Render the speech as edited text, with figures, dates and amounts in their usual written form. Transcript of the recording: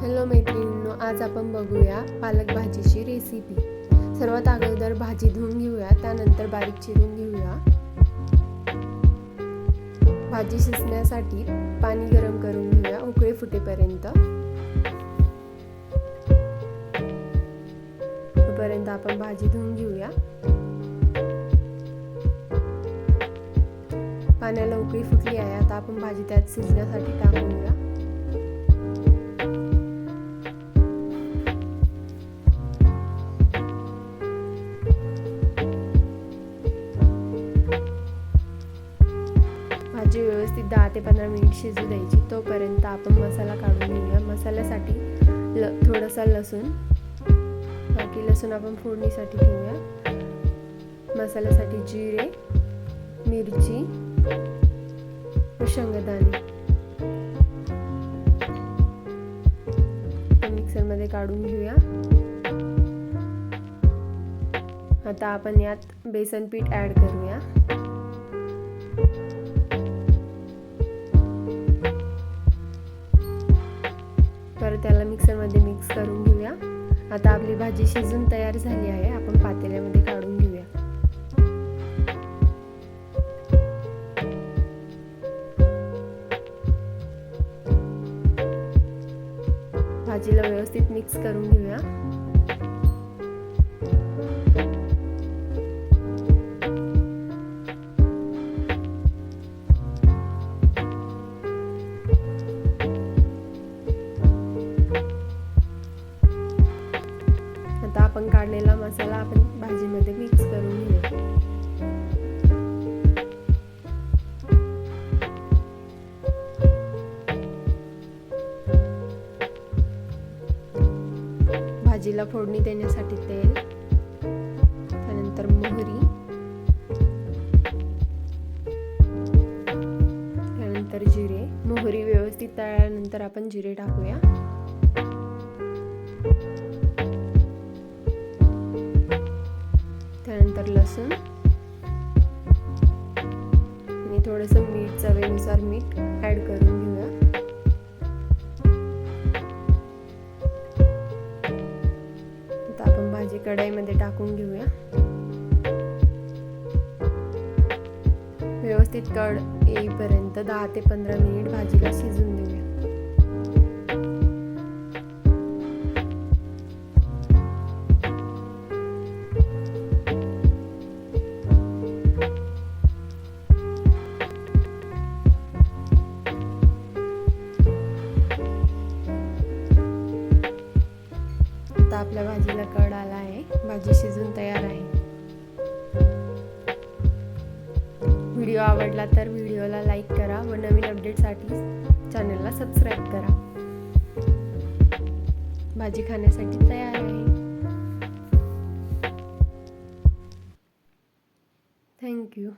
Hello मैत्रिणींनो, आज आपण बघूया पालक भाजीची रेसिपी। सर्वात अगोदर भाजी धुवून घेऊया, त्यानंतर बारीक चिरून घेऊया। भाजी शिजण्यासाठी पाणी गरम करून घेऊया उकळी फुटेपर्यंत। तोपर्यंत आपण भाजी धुवून घेऊया। पाण्याला उकळी फुटली आहे, आता आपण भाजी त्यात शिजण्यासाठी टाकून घेऊया। भाजी व्यवस्थित 10 ते 15 मिनिट शिजू द्यायची। तोपर्यंत आपण मसाला काढून घेऊया। मसाल्यासाठी थोडासा लसूण, बाकी लसूण आपण फोडणीसाठी ठेवूया। मसाल्यासाठी जिरे, मिरची व शेंगदाणे मिक्सरमध्ये काढून घेऊया। आता आपण यात बेसन पीठ ऍड करूया। परत त्याला मिक्सरमध्ये मिक्स करून घेऊया। आता आपली भाजी शिजून तयार झाली आहे, आपण पातेल्यामध्ये काढून घेऊया। भाजीला व्यवस्थित मिक्स करून घेऊया। आता आपण काढलेला मसाला आपण भाजीमध्ये मिक्स करून घेऊया। भाजीला फोडणी देण्यासाठी तेल, त्यानंतर मोहरी, त्यानंतर जिरे। मोहरी व्यवस्थित तळल्यानंतर आपण जिरे टाकूया। त्यानंतर लसूण आणि थोडंसं मीठ, चवीनुसार मीठ ऍड करून घेऊया। आता आपण भाजी कढईमध्ये टाकून घेऊया। व्यवस्थित कड येईपर्यंत 10 ते 15 मिनिट भाजीला शिजून देऊया। आता आपल्या भाजीला कड आला आहे, भाजी शिजून तयार आहे। व्हिडिओ आवडला तर व्हिडिओला लाईक करा व नवीन अपडेटसाठी चॅनलला सबस्क्राईब करा। भाजी खाण्यासाठी तयार आहे। Thank you.